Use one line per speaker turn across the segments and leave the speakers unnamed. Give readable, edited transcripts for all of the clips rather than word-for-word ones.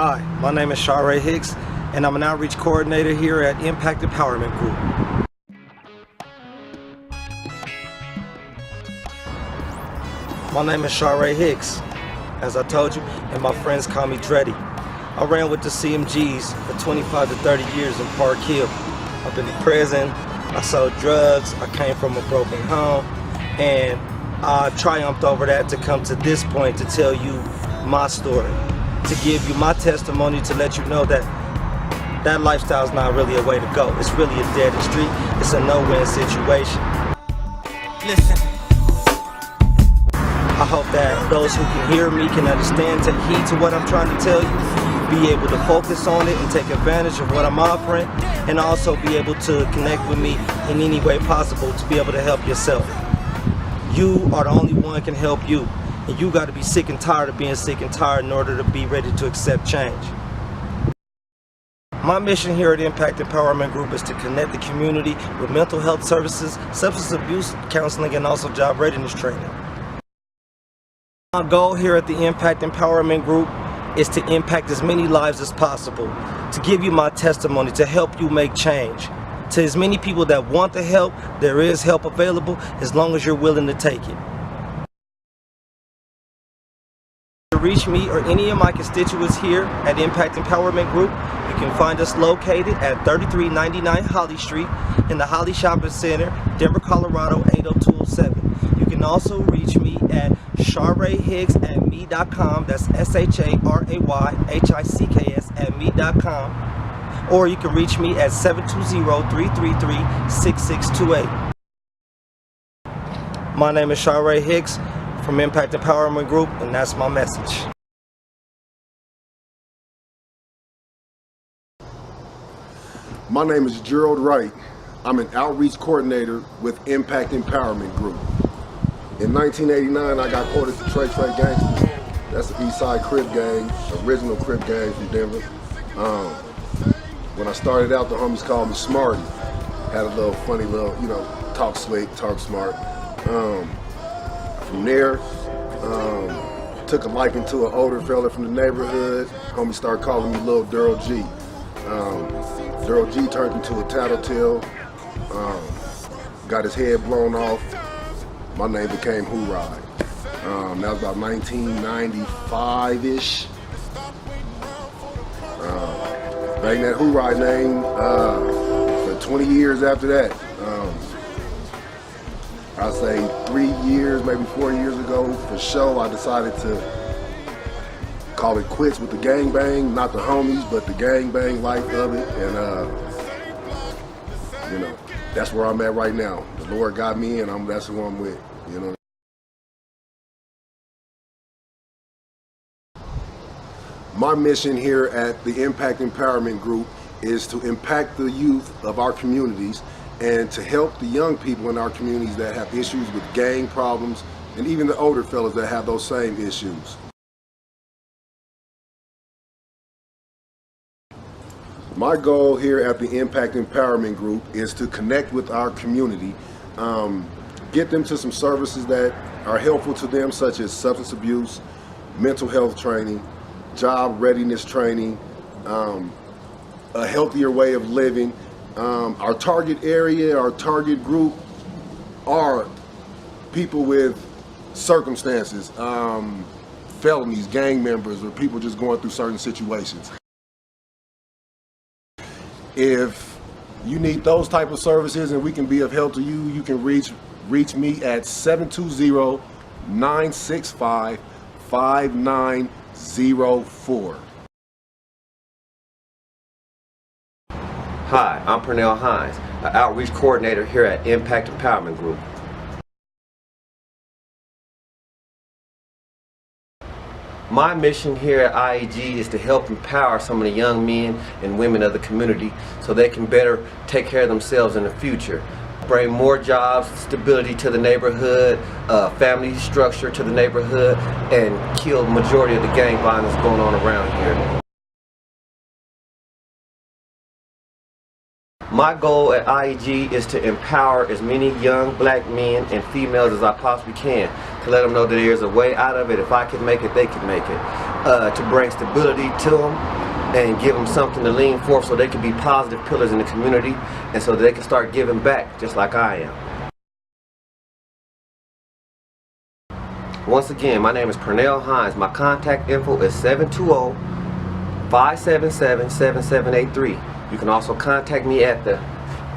Hi, my name is Shara Hicks, and I'm an outreach coordinator here at Impact Empowerment Group. My name is Shara Hicks, as I told you, and my friends call me Dreddy. I ran with the CMGs for 25 to 30 years in Park Hill. I've been to prison, I sold drugs, I came from a broken home, and I triumphed over that to come to this point to tell you my story, to give you my testimony, to let you know that that lifestyle is not really a way to go. It's really a dead end street. It's a no-win situation. Listen. I hope that those who can hear me can understand, take heed to what I'm trying to tell you, be able to focus on it and take advantage of what I'm offering, and also be able to connect with me in any way possible to be able to help yourself. You are the only one that can help you, and you got to be sick and tired of being sick and tired in order to be ready to accept change. My mission here at Impact Empowerment Group is to connect the community with mental health services, substance abuse counseling, and also job readiness training. My goal here at the Impact Empowerment Group is to impact as many lives as possible, to give you my testimony, to help you make change. To as many people that want the help, there is help available as long as you're willing to take it. To reach me or any of my constituents here at Impact Empowerment Group, you can find us located at 3399 Holly Street in the Holly Shopping Center, Denver, Colorado 80207. You can also reach me at sharayhicks@me.com. That's SHARAYHICKS@me.com. Or you can reach me at 720-333-6628. My name is Shara Hicks from Impact Empowerment Group, and that's my message.
My name is Gerald Wright. I'm an outreach coordinator with Impact Empowerment Group. In 1989, I got quoted to Trey Gangsters. That's the Eastside Crip gang, original Crip gang from Denver. When I started out, the homies called me Smarty. Had a little funny little, talk slick, talk smart. From there, took a liking to an older fella from the neighborhood. Homies started calling me Lil Daryl G. Daryl G turned into a tattletale. Got his head blown off. My name became Who Ride. That was about 1995-ish. Bang that Who Ride name for 20 years after that. I'd say 3 years, maybe 4 years ago, for sure, I decided to call it quits with the gangbang, not the homies, but the gangbang life of it. And, that's where I'm at right now. The Lord got me, and that's who I'm with, My mission here at the Impact Empowerment Group is to impact the youth of our communities and to help the young people in our communities that have issues with gang problems, and even the older fellas that have those same issues. My goal here at the Impact Empowerment Group is to connect with our community, get them to some services that are helpful to them, such as substance abuse, mental health training, job readiness training, a healthier way of living. Our target area, our target group are people with circumstances, felonies, gang members, or people just going through certain situations. If you need those type of services and we can be of help to you, you can reach me at 720-965-5904.
Hi, I'm Pernell Hines, an outreach coordinator here at Impact Empowerment Group. My mission here at IEG is to help empower some of the young men and women of the community so they can better take care of themselves in the future. Bring more jobs, stability to the neighborhood, family structure to the neighborhood, and kill the majority of the gang violence going on around here. My goal at IEG is to empower as many young black men and females as I possibly can let them know that there's a way out of it. If I can make it, they can make it. To bring stability to them and give them something to lean for so they can be positive pillars in the community and so they can start giving back just like I am. Once again, my name is Pernell Hines. My contact info is 720-577-7783. You can also contact me at the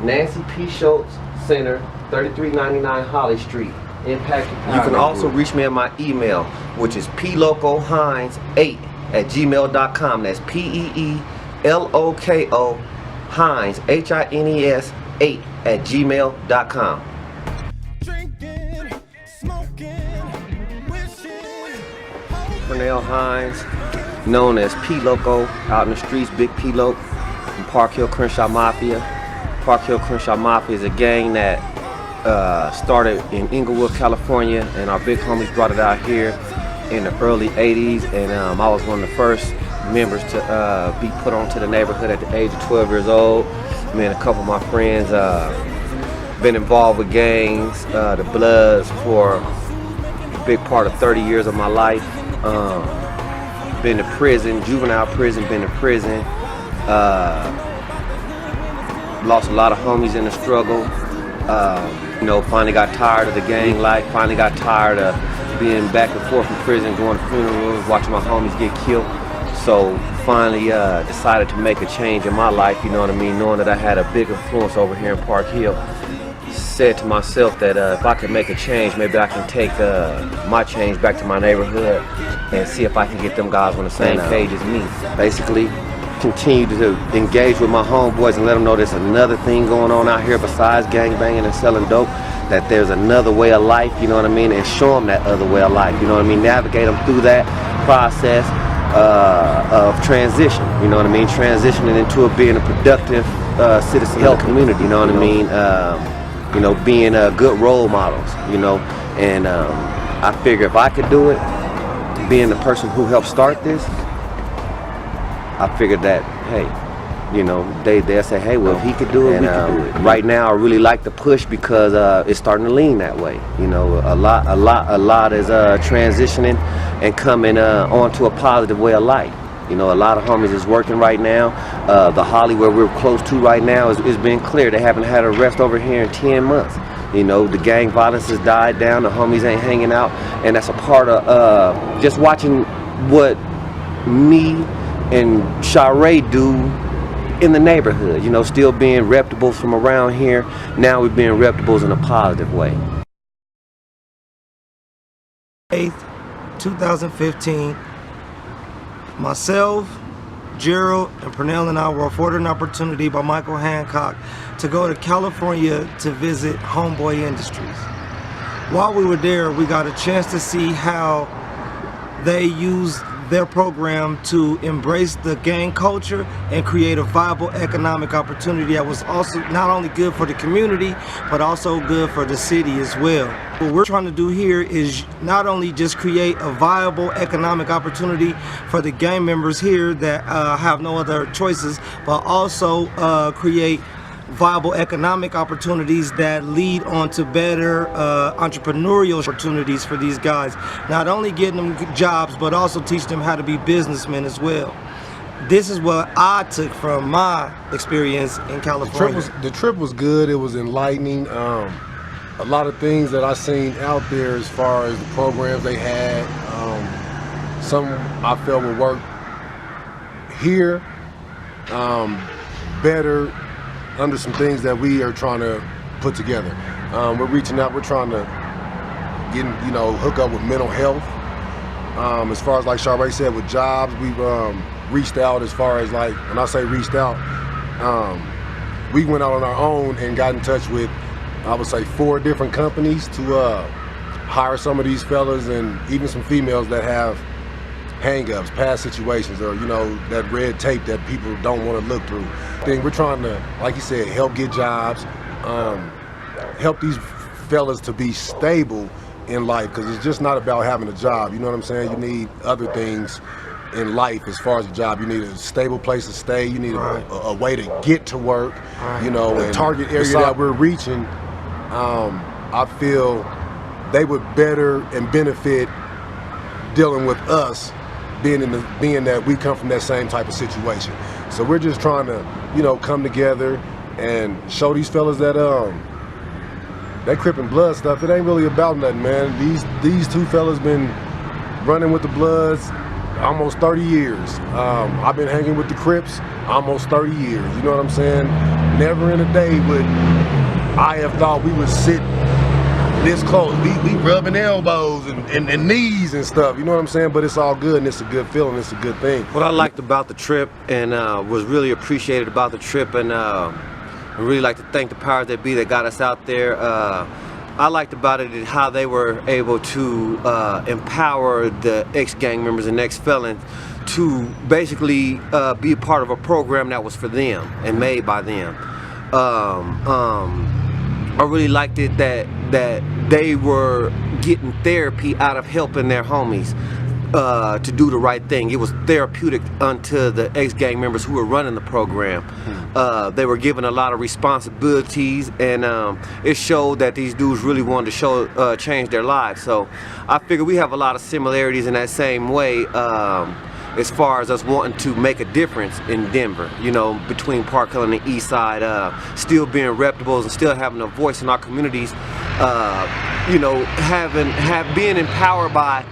Nancy P. Schultz Center, 3399 Holly Street. Impact. You can also reach me at my email, which is peeloko-hines8@gmail.com. That's PEELOKO Hines HINES 8@gmail.com. Pernell Hines, known as P Loco, out in the streets, Big P Loco, from Park Hill Crenshaw Mafia. Park Hill Crenshaw Mafia is a gang that started in Inglewood, California, and our big homies brought it out here in the early 80s, and I was one of the first members to be put onto the neighborhood at the age of 12 years old. Me and a couple of my friends been involved with gangs, the Bloods, for a big part of 30 years of my life. Been to prison, juvenile prison, been to prison. Lost a lot of homies in the struggle. You know, finally got tired of the gang life, finally got tired of being back and forth from prison, going to funerals, watching my homies get killed. So finally decided to make a change in my life, you know what I mean, knowing that I had a big influence over here in Park Hill. Said to myself that if I could make a change, maybe I can take my change back to my neighborhood and see if I can get them guys on the same page as me. Basically, continue to engage with my homeboys and let them know there's another thing going on out here besides gang banging and selling dope, that there's another way of life, you know what I mean, and show them that other way of life, you know what I mean, navigate them through that process of transition, you know what I mean, transitioning into being a productive citizen of the community, you know what I mean, you know, being good role models, you know, and I figure if I could do it, being the person who helped start this, I figured that, hey, you know, they'll say, hey, well, if he could do it, we can do it. Right now, I really like the push because it's starting to lean that way. You know, a lot is transitioning and coming onto a positive way of life. You know, a lot of homies is working right now. The Holly, where we're close to right now, is being clear. They haven't had an arrest over here in 10 months. You know, the gang violence has died down. The homies ain't hanging out, and that's a part of just watching what me and Sharae do in the neighborhood, you know, still being reputables from around here. Now we're being reputables in a positive way.
8th, 2015, myself, Gerald, and Pernell and I were afforded an opportunity by Michael Hancock to go to California to visit Homeboy Industries. While we were there, we got a chance to see how they use their program to embrace the gang culture and create a viable economic opportunity that was also not only good for the community, but also good for the city as well. What we're trying to do here is not only just create a viable economic opportunity for the gang members here that have no other choices, but also create viable economic opportunities that lead on to better entrepreneurial opportunities for these guys. Not only getting them jobs, but also teach them how to be businessmen as well. This is what I took from my experience in California.
The trip was good. It was enlightening. A lot of things that I seen out there as far as the programs they had. Some I felt would work here better under some things that we are trying to put together. We're reaching out, we're trying to get, you know, hook up with mental health. As far as like Sharae said, with jobs, we've reached out as far as like, when I say reached out, we went out on our own and got in touch with, I would say 4 different companies to hire some of these fellas and even some females that have hang-ups, past situations, or, you know, that red tape that people don't want to look through. We're trying to, like you said, help get jobs, help these fellas to be stable in life, because it's just not about having a job, you know what I'm saying? You need other things in life as far as a job. You need a stable place to stay, you need a way to get to work, you know, and target area that we're reaching. I feel they would better and benefit dealing with us, being that we come from that same type of situation. So we're just trying to, you know, come together and show these fellas that that Crip and Blood stuff, it ain't really about nothing, man. These two fellas been running with the Bloods almost 30 years. I've been hanging with the Crips almost 30 years. You know what I'm saying? Never in a day would I have thought we would sit this close. We rubbing elbows and knees and stuff. You know what I'm saying? But it's all good, and it's a good feeling. It's a good thing.
What I liked about the trip and was really appreciated about the trip, and I really like to thank the powers that be that got us out there. I liked about it how they were able to empower the ex-gang members and ex-felons to basically be a part of a program that was for them and made by them. I really liked it that they were getting therapy out of helping their homies to do the right thing. It was therapeutic unto the ex-gang members who were running the program. They were given a lot of responsibilities, and it showed that these dudes really wanted to change their lives. So I figure we have a lot of similarities in that same way, as far as us wanting to make a difference in Denver, you know, between Park Hill and the East Side, still being reputables and still having a voice in our communities, you know, being empowered by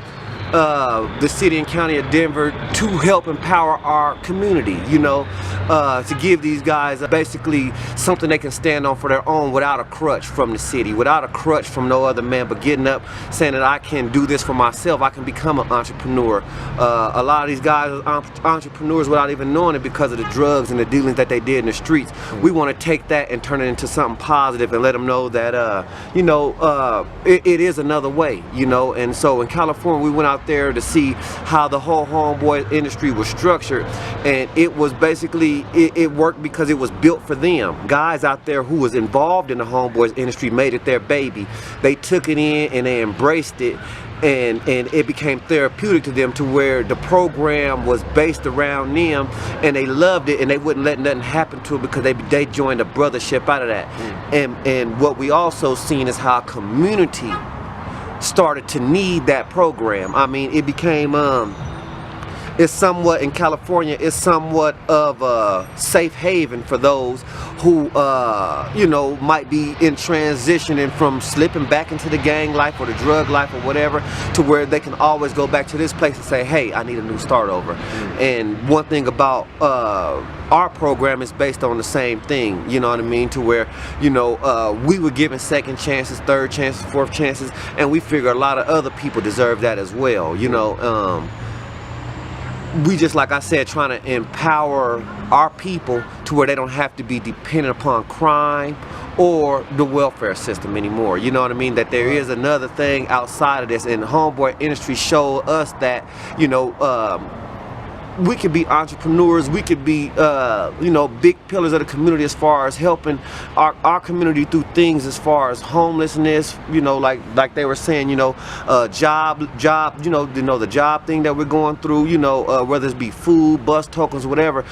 the city and county of Denver to help empower our community, you know, to give these guys basically something they can stand on for their own without a crutch from the city, without a crutch from no other man, but getting up saying that I can do this for myself, I can become an entrepreneur. A lot of these guys are entrepreneurs without even knowing it because of the drugs and the dealings that they did in the streets. We want to take that and turn it into something positive and let them know that, you know, it is another way, you know. And so in California, we went out there to see how the whole homeboy industry was structured, and it was basically it worked because it was built for them. Guys out there who was involved in the homeboys industry made it their baby. They took it in and they embraced it, and it became therapeutic to them, to where the program was based around them, and they loved it, and they wouldn't let nothing happen to it because they joined a brothership out of that. And what we also seen is how community started to need that program. I mean, it became it's somewhat, in California, it's somewhat of a safe haven for those who you know, might be in transitioning from slipping back into the gang life or the drug life or whatever, to where they can always go back to this place and say, hey, I need a new start over. And one thing about our program is based on the same thing, you know what I mean, to where, you know, we were given second chances, third chances, fourth chances, and we figure a lot of other people deserve that as well, you know. We just, like I said, trying to empower our people to where they don't have to be dependent upon crime or the welfare system anymore. You know what I mean? That there is another thing outside of this, and the homeboy industry showed us that, you know, we could be entrepreneurs, we could be, you know, big pillars of the community as far as helping our community through things as far as homelessness, you know, like they were saying, you know, job, you know, the job thing that we're going through, you know, whether it be food, bus tokens, whatever.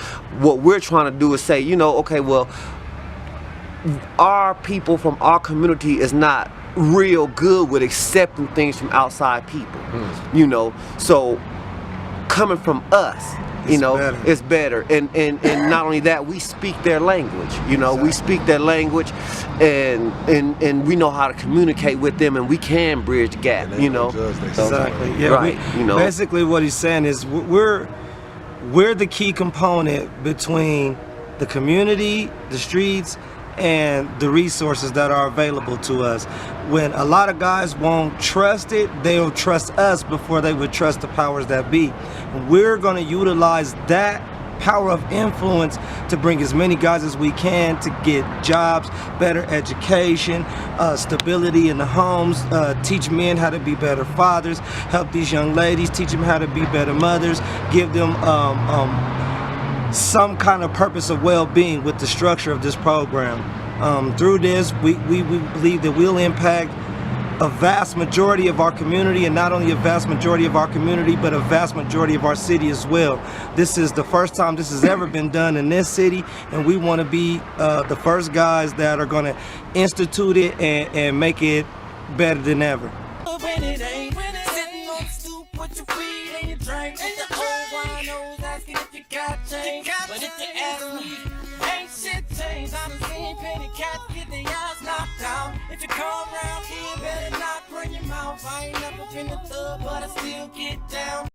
What we're trying to do is say, you know, okay, well, our people from our community is not real good with accepting things from outside people, you know, so coming from us, you know, it's better. And not only that, we speak their language, you know. We speak their language, and we know how to communicate with them, and we can bridge the gap, you know.
Exactly. Yeah.
Right. You know.
Basically, what he's saying is we're the key component between the community, the streets, and the resources that are available to us. When a lot of guys won't trust it, they'll trust us before they would trust the powers that be. We're going to utilize that power of influence to bring as many guys as we can to get jobs, better education, stability in the homes, teach men how to be better fathers, help these young ladies, teach them how to be better mothers, give them some kind of purpose of well-being with the structure of this program. Through this, we believe that we'll impact a vast majority of our community, and not only a vast majority of our community, but a vast majority of our city as well. This is the first time this has ever been done in this city, and we want to be the first guys that are going to institute it and make it better than ever.
when it ain't. Sitting on the stoop with your feet and your drink. And the old winos asking if you got change. But if you ask me, ain't shit changed. I done seen penny cats get their eyes knocked out. If you come around here, better not run your mouth. I ain't never been a thug, but I still get down.